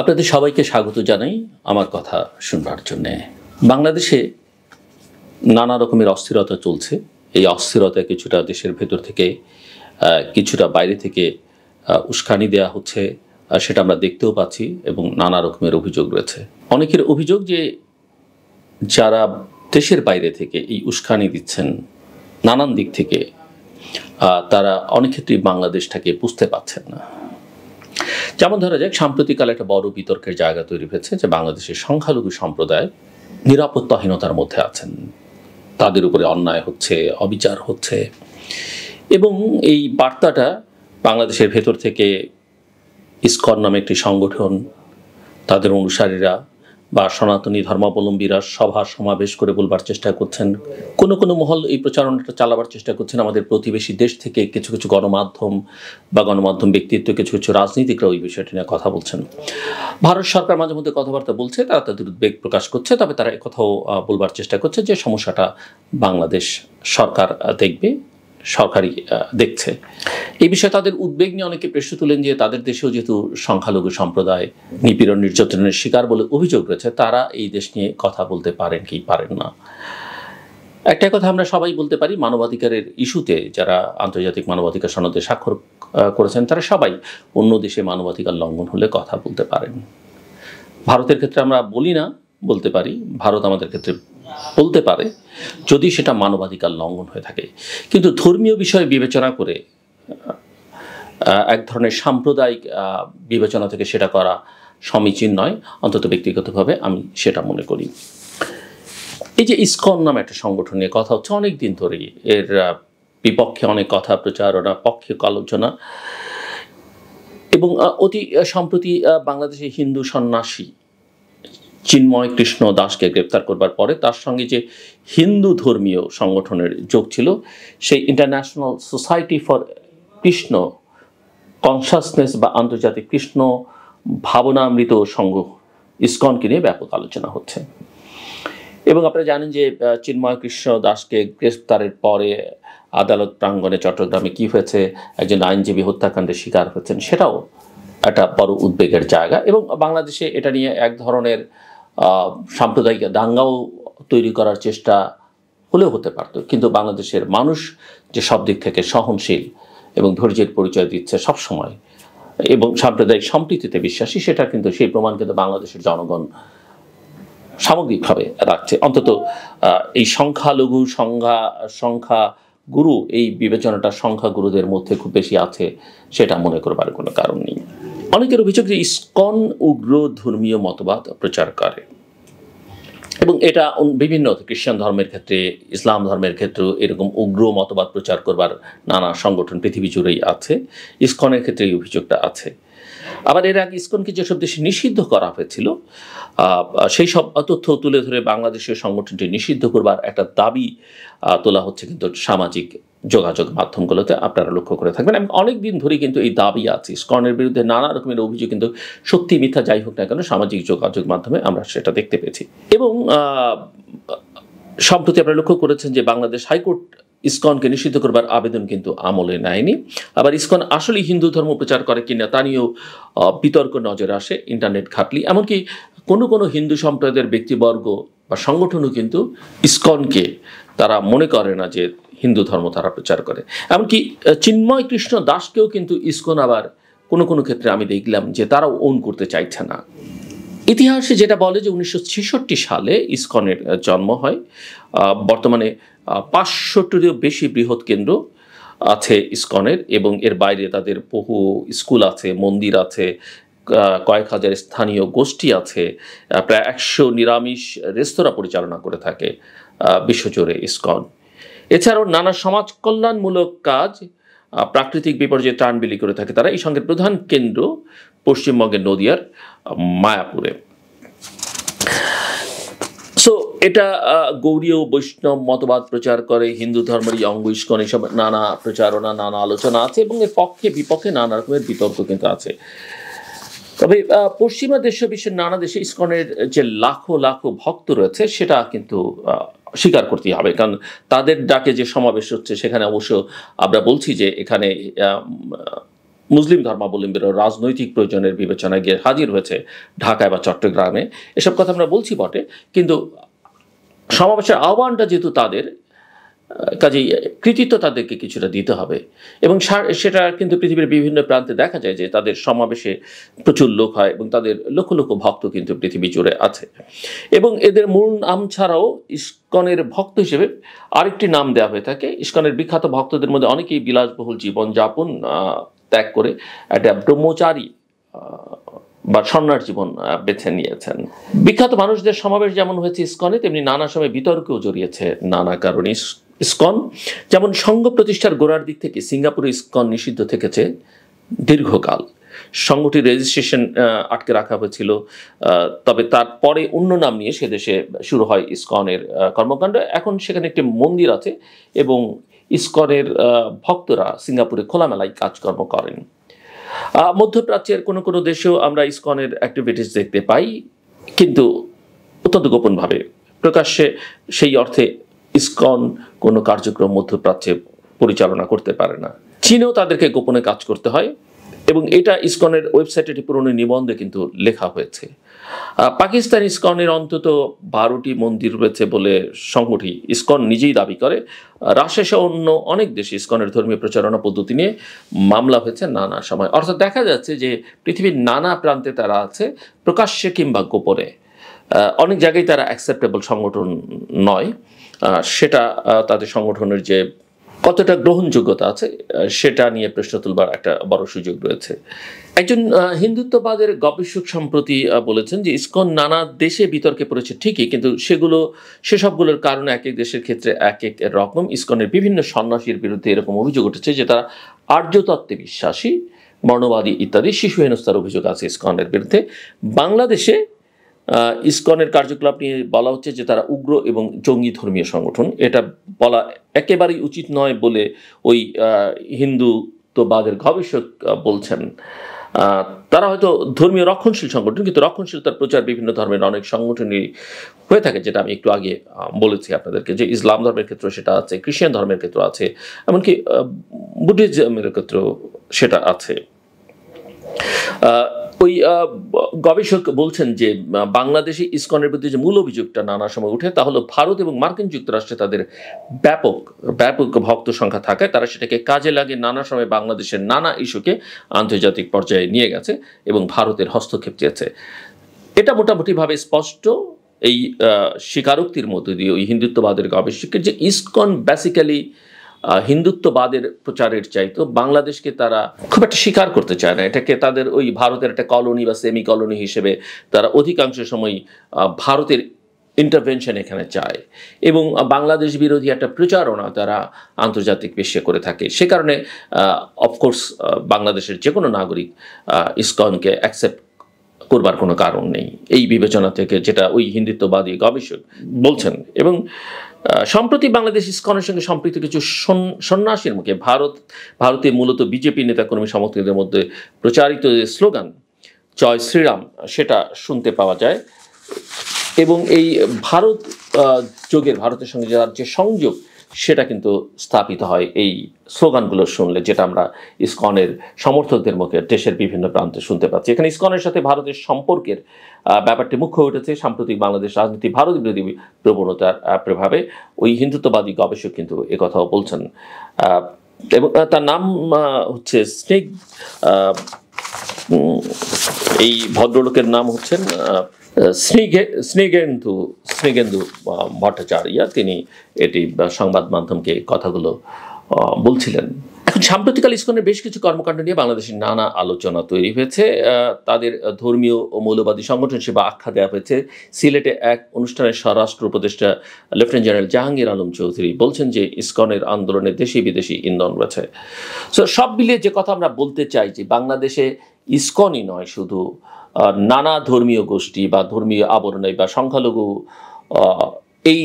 আপনাদের সবাইকে স্বাগত জানাই আমার কথা শুনবার জন্যে। বাংলাদেশে নানা রকমের অস্থিরতা চলছে। এই অস্থিরতা কিছুটা দেশের ভেতর থেকে কিছুটা বাইরে থেকে উস্কানি দেওয়া হচ্ছে, সেটা আমরা দেখতেও পাচ্ছি এবং নানা রকমের অভিযোগ রয়েছে। অনেকের অভিযোগ যে যারা দেশের বাইরে থেকে এই উস্কানি দিচ্ছেন নানান দিক থেকে, তারা অনেক ক্ষেত্রেই বাংলাদেশটাকে বুঝতে পারছেন না। যেমন ধরা যাক, সাম্প্রতিককালে একটা বড় বিতর্কের জায়গা তৈরি হয়েছে যে বাংলাদেশের সংখ্যালঘু সম্প্রদায় নিরাপত্তাহীনতার মধ্যে আছেন, তাদের উপরে অন্যায় হচ্ছে, অবিচার হচ্ছে, এবং এই বার্তাটা বাংলাদেশের ভেতর থেকে ইসকন নামে একটি সংগঠন, তাদের অনুসারীরা বা সনাতনী ধর্মাবলম্বীরা সভা সমাবেশ করে বলবার চেষ্টা করছেন। কোনো কোনো মহল এই প্রচারণাটা চালাবার চেষ্টা করছেন আমাদের প্রতিবেশী দেশ থেকে। কিছু কিছু গণমাধ্যম বা গণমাধ্যম ব্যক্তিত্ব, কিছু কিছু রাজনীতিকরা ওই বিষয়টি নিয়ে কথা বলছেন। ভারত সরকার মাঝে মধ্যে কথাবার্তা বলছে, তারা তাদের উদ্বেগ প্রকাশ করছে, তবে তারা একথাও বলবার চেষ্টা করছে যে সমস্যাটা বাংলাদেশ সরকার দেখবে, সরকারই দেখছে। এই বিষয়ে তাদের উদ্বেগ নিয়ে অনেকে প্রশ্ন তুলেন যে তাদের দেশেও যেহেতু সংখ্যালঘু সম্প্রদায় নিপীড়ন নির্যাতনের শিকার বলে অভিযোগ রয়েছে, তারা এই দেশ নিয়ে কথা বলতে পারেন কি পারেন না। একটা কথা আমরা সবাই বলতে পারি, মানবাধিকারের ইস্যুতে যারা আন্তর্জাতিক মানবাধিকার সনদে স্বাক্ষর করেছেন তারা সবাই অন্য দেশে মানবাধিকার লঙ্ঘন হলে কথা বলতে পারেন। ভারতের ক্ষেত্রে আমরা বলি না, বলতে পারি। ভারত আমাদের ক্ষেত্রে বলতে পারে যদি সেটা মানবাধিকার লঙ্ঘন হয়ে থাকে। কিন্তু ধর্মীয় বিষয় বিবেচনা করে, এক ধরনের সাম্প্রদায়িক বিবেচনা থেকে সেটা করা সমীচীন নয়, অন্তত ব্যক্তিগতভাবে আমি সেটা মনে করি। এই যে ইসকন নামে একটা সংগঠন নিয়ে কথা হচ্ছে অনেক দিন ধরেই, এর বিপক্ষে অনেক কথা প্রচারণা, পক্ষে আলোচনা, এবং অতি সম্প্রতি বাংলাদেশে হিন্দু সন্ন্যাসী চিন্ময় কৃষ্ণ দাসকে গ্রেপ্তার করবার পরে তার সঙ্গে যে হিন্দু ধর্মীয় সংগঠনের যোগ ছিল, সেই international society for Krishna consciousness বা আন্তর্জাতিক কৃষ্ণ ভাবনামৃত সংঘ ইসকনকে নিয়ে ব্যাপক আলোচনা হচ্ছে। এবং আপনারা জানেন যে চিন্ময় কৃষ্ণ দাসকে গ্রেপ্তারের পরে আদালত প্রাঙ্গণে চট্টগ্রামে কী হয়েছে, একজন আইনজীবী হত্যাকাণ্ডের শিকার হয়েছেন, সেটাও একটা বড় উদ্বেগের জায়গা। এবং বাংলাদেশে এটা নিয়ে এক ধরনের সাম্প্রদায়িক দাঙ্গাও তৈরি করার চেষ্টা হলেও হতে পারত। কিন্তু বাংলাদেশের মানুষ যে সব দিক থেকে সহনশীল এবং ধৈর্যের পরিচয় দিচ্ছে সবসময় এবং সাম্প্রদায়িক সম্প্রীতিতে বিশ্বাসী, সেটা কিন্তু সেই প্রমাণ কিন্তু বাংলাদেশের জনগণ সামগ্রিকভাবে রাখছে। অন্তত এই সংখ্যালঘু সংখ্যা গুরু, এই বিবেচনাটা সংখ্যাগুরুদের মধ্যে খুব বেশি আছে সেটা মনে করবার কোনো কারণ নেই। অনেকের অভিযোগ যে ইসকন উগ্র ধর্মীয় মতবাদ প্রচার করে, এবং এটা বিভিন্ন খ্রিস্টান ধর্মের ক্ষেত্রে, ইসলাম ধর্মের ক্ষেত্রেও এরকম উগ্র মতবাদ প্রচার করবার নানা সংগঠন পৃথিবী জুড়েই আছে। ইসকনের ক্ষেত্রে এই অভিযোগটা আছে। আবার এর আগে ইসকনকে যেসব দেশে নিষিদ্ধ করা হয়েছিল, সেই সব তথ্য তুলে ধরে বাংলাদেশের সংগঠনটি নিষিদ্ধ করবার একটা দাবি তোলা হচ্ছে কিন্তু সামাজিক যোগাযোগ মাধ্যমগুলোতে, আপনারা লক্ষ্য করে থাকবেন। এবং অনেক দিন ধরেই কিন্তু এই দাবি আছে। ইসকনের বিরুদ্ধে নানা রকমের অভিযোগ কিন্তু সত্যি মিথ্যা যাই হোক না কেন সামাজিক যোগাযোগ মাধ্যমে আমরা সেটা দেখতে পেয়েছি। এবং সম্প্রতি আপনারা লক্ষ্য করেছেন যে বাংলাদেশ হাইকোর্ট ইসকনকে নিষিদ্ধ করবার আবেদন কিন্তু আমলে নেয়নি। আবার ইসকন আসলেই হিন্দু ধর্ম প্রচার করে কিনা তা নিয়েও বিতর্ক নজরে আসে ইন্টারনেট ঘাটলি। এমনকি কোনো কোনো হিন্দু সম্প্রদায়ের ব্যক্তিবর্গ বা সংগঠনও কিন্তু ইসকনকে তারা মনে করে না যে হিন্দু ধর্ম তারা প্রচার করে। এমনকি চিন্ময় কৃষ্ণ দাসকেও কিন্তু ইসকন আবার কোনো কোনো ক্ষেত্রে আমি দেখলাম যে তারাও ওন করতে চাইছে না। ইতিহাসে যেটা বলে যে 1966 সালে ইসকনের জন্ম হয়। বর্তমানে 500টিরও বেশি বৃহৎ কেন্দ্র আছে ইসকনের, এবং এর বাইরে তাদের বহু স্কুল আছে, মন্দির আছে, কয়েক হাজার স্থানীয় গোষ্ঠী আছে, প্রায় 100 নিরামিষ রেস্তোরাঁ পরিচালনা করে থাকে বিশ্বজুড়ে ইসকন। এছাড়াও নানা সমাজ কল্যাণমূলক কাজ, প্রাকৃতিক বিপর্যয়ে ত্রাণ বিলি করে থাকে তারা। এই সঙ্গে প্রধান কেন্দ্র পশ্চিমবঙ্গের নদিয়ার মায়াপুরে। সো এটা গৌড়ীয় বৈষ্ণব মতবাদ প্রচার করে, হিন্দু ধর্মের অঙ্গ ইসকন, এইসব নানা প্রচারণা, নানা আলোচনা আছে, এবং এর পক্ষে বিপক্ষে নানা রকমের বিতর্ক কিন্তু আছে। তবে পশ্চিমা দেশ বিশ্বের নানা দেশে ইসকনের যে লাখো লাখো ভক্ত রয়েছে সেটা কিন্তু স্বীকার করতেই হবে, কারণ তাদের ডাকে যে সমাবেশ হচ্ছে সেখানে অবশ্য আমরা বলছি যে এখানে মুসলিম ধর্মাবলম্বীরা রাজনৈতিক প্রয়োজনের বিবেচনায় গিয়ে হাজির হয়েছে ঢাকায় বা চট্টগ্রামে, এসব কথা আমরা বলছি বটে, কিন্তু সমাবেশের আহ্বানটা যেহেতু তাদের, কাজেই কৃতিত্ব তাদেরকে কিছুটা দিতে হবে। এবং সেটা কিন্তু পৃথিবীর বিভিন্ন প্রান্তে দেখা যায় যে তাদের সমাবেশে প্রচুর লোক হয় এবং তাদের লক্ষ লক্ষ ভক্ত কিন্তু পৃথিবী জুড়ে আছে। এবং এদের মূল নাম ছাড়াও ইসকনের ভক্ত হিসেবে আরেকটি নাম দেওয়া হয়ে থাকে। ইসকনের বিখ্যাত ভক্তদের মধ্যে অনেকেই বিলাসবহুল জীবনযাপন ত্যাগ করে একটা ব্রহ্মচারী বা সন্ন্যাস জীবন বেছে নিয়েছেন। বিখ্যাত মানুষদের সমাবেশ যেমন হয়েছে ইসকনে, তেমনি নানা সময় বিতর্কেও জড়িয়েছে নানা কারণে ইসকন। যেমন সংঘ প্রতিষ্ঠার গোড়ার দিক থেকে সিঙ্গাপুরে ইসকন নিষিদ্ধ থেকেছে দীর্ঘকাল। সংঘটির রেজিস্ট্রেশন আটকে রাখা হয়েছিল, তবে তারপরে অন্য নাম নিয়ে সে দেশে শুরু হয় ইসকনের কর্মকাণ্ড। এখন সেখানে একটি মন্দির আছে এবং ইসকনের ভক্তরা সিঙ্গাপুরে খোলামেলায় কাজকর্ম করেন। মধ্যপ্রাচ্যের কোনো কোনো দেশেও আমরা ইসকনের অ্যাক্টিভিটিস দেখতে পাই, কিন্তু অত্যন্ত গোপনভাবে। প্রকাশ্যে সেই অর্থে ইসকন কোনো কার্যক্রম মধ্যপ্রাচ্যে পরিচালনা করতে পারে না। চীনেও তাদেরকে গোপনে কাজ করতে হয় এবং এটা ইসকনের ওয়েবসাইটে একটি পুরনো নিবন্ধে কিন্তু লেখা হয়েছে। পাকিস্তান ইসকনের অন্তত 12টি মন্দির রয়েছে বলে সংগঠন ইসকন নিজেই দাবি করে। রাশিয়া সহ অন্য অনেক দেশে ইসকনের ধর্মীয় প্রচারণা পদ্ধতি নিয়ে মামলা হয়েছে নানা সময়। অর্থাৎ দেখা যাচ্ছে যে পৃথিবীর নানা প্রান্তে তারা আছে, প্রকাশ্যে কিংবা গোপনে। অনেক জায়গায় তারা অ্যাকসেপ্টেবল সংগঠন নয়, সেটা তাদের সংগঠনের যে কতটা গ্রহণযোগ্যতা আছে সেটা নিয়ে প্রশ্ন তুলবার একটা বড় সুযোগ রয়েছে। একজন হিন্দুত্ববাদের গবেষক সম্প্রতি বলেছেন যে ইসকন নানা দেশে বিতর্কে পড়েছে ঠিকই, কিন্তু সেসবগুলোর কারণে এক এক দেশের ক্ষেত্রে এক এক রকম। ইসকনের বিভিন্ন সন্ন্যাসীর বিরুদ্ধে এরকম অভিযোগ উঠেছে যে তারা আর্যতত্ত্বে বিশ্বাসী, বর্ণবাদী ইত্যাদি। শিশু হেনস্থার অভিযোগ আছে ইসকনের বিরুদ্ধে। বাংলাদেশে ইসকনের কার্যকলাপ নিয়ে বলা হচ্ছে যে তারা উগ্র এবং জঙ্গি ধর্মীয় সংগঠন। এটা বলা একেবারেই উচিত নয় বলে ওই হিন্দুত্ববাদের গবেষক বলছেন। তারা হয়তো ধর্মীয় রক্ষণশীল সংগঠন, কিন্তু রক্ষণশীলতার প্রচার বিভিন্ন ধর্মের অনেক সংগঠনই হয়ে থাকে, যেটা আমি একটু আগে বলেছি আপনাদেরকে, যে ইসলাম ধর্মের ক্ষেত্রে সেটা আছে, খ্রিস্টান ধর্মের ক্ষেত্রে আছে, এমনকি বুদ্ধিজমের ক্ষেত্রেও সেটা আছে। ওই গবেষক বলছেন যে বাংলাদেশে ইসকনের বিরুদ্ধে যে মূল অভিযোগটা নানা সময় উঠে তা হলো ভারত এবং মার্কিন যুক্তরাষ্ট্রে তাদের ব্যাপক ভক্ত সংখ্যা থাকায় তারা সেটাকে কাজে লাগে নানা সময় বাংলাদেশের নানা ইস্যুকে আন্তর্জাতিক পর্যায়ে নিয়ে গেছে এবং ভারতের হস্তক্ষেপ চেয়েছে। এটা মোটামুটিভাবে স্পষ্ট এই স্বীকারোক্তির মধ্য দিয়ে ওই হিন্দুত্ববাদের গবেষকের, যে ইসকন বেসিক্যালি হিন্দুত্ববাদের প্রচারের চাইতো বাংলাদেশকে তারা খুব একটা স্বীকার করতে চায় না। এটাকে তাদের ওই ভারতের একটা কলোনি বা সেমি কলোনি হিসেবে তারা অধিকাংশ সময় ভারতের ইন্টারভেনশন এখানে চায় এবং বাংলাদেশ বিরোধী একটা প্রচারণা তারা আন্তর্জাতিক বিশ্বে করে থাকে। সে কারণে অফকোর্স বাংলাদেশের যে কোনো নাগরিক ইসকনকে অ্যাকসেপ্ট করবার কোনো কারণ নেই এই বিবেচনা থেকে, যেটা ওই হিন্দুত্ববাদী গবেষক বলছেন। এবং সম্প্রতি বাংলাদেশ ইসকনের সঙ্গে সম্পৃক্ত কিছু সন্ন্যাসীর মুখে ভারতে মূলত বিজেপি নেতাকর্মী সমর্থকদের মধ্যে প্রচারিত যে স্লোগান জয় শ্রীরাম সেটা শুনতে পাওয়া যায়। এবং এই ভারতের সঙ্গে যার যে সংযোগ সেটা কিন্তু স্থাপিত হয় এই স্লোগানগুলো শুনলে, যেটা আমরা ইসকনের সমর্থকদের মুখে দেশের বিভিন্ন প্রান্তে শুনতে পাচ্ছি। এখানে ইসকনের সাথে ভারতের সম্পর্কের ব্যাপারটি মুখ্য উঠেছে সাম্প্রতিক বাংলাদেশ রাজনীতি ভারত বিরোধী প্রবণতার প্রভাবে। ওই হিন্দুত্ববাদী গবেষক কিন্তু একথাও বলছেন এবং তার নাম হচ্ছে এই ভদ্রলোকের নাম হচ্ছেন স্নেগেন্দু ভট্টাচার্য। তিনি এটি সংবাদ মাধ্যমকে কথাগুলো বলছিলেন। এখন সাম্প্রতিককাল ইসকনের বেশ কিছু কর্মকাণ্ড নিয়ে বাংলাদেশের নানা আলোচনা তৈরি হয়েছে। তাদের ধর্মীয় ও মৌলবাদী সংগঠন হিসেবে আখ্যা দেওয়া হয়েছে। সিলেটে এক অনুষ্ঠানে স্বরাষ্ট্র উপদেষ্টা লেফটেন্যান্ট জেনারেল জাহাঙ্গীর আলম চৌধুরী বলছেন যে ইসকনের আন্দোলনে দেশি বিদেশি ইন্ধন রয়েছে। সব মিলিয়ে যে কথা আমরা বলতে চাই যে বাংলাদেশে ইসকনই নয়, শুধু নানা ধর্মীয় গোষ্ঠী বা ধর্মীয় আবরণে বা সংখ্যালঘু এই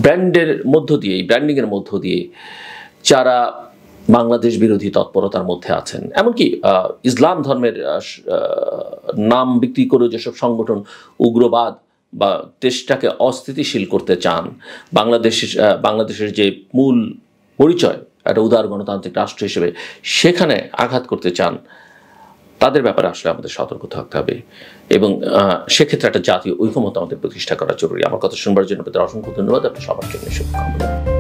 ব্র্যান্ডিংয়ের মধ্য দিয়ে যারা বাংলাদেশ বিরোধী তৎপরতার মধ্যে আছেন, এমনকি ইসলাম ধর্মের নাম বিক্রি করে যেসব সংগঠন উগ্রবাদ বা দেশটাকে অস্থিতিশীল করতে চান, বাংলাদেশের যে মূল পরিচয় একটা উদার গণতান্ত্রিক রাষ্ট্র হিসেবে সেখানে আঘাত করতে চান, তাদের ব্যাপারে আসলে আমাদের সতর্ক থাকতে হবে এবং সেক্ষেত্রে একটা জাতীয় ঐকমত্য আমাদের প্রতিষ্ঠা করা জরুরি। আমার কথা শুনবার জন্য আপনাদের অসংখ্য ধন্যবাদ। আপনি সবার জন্য শুভকামনা।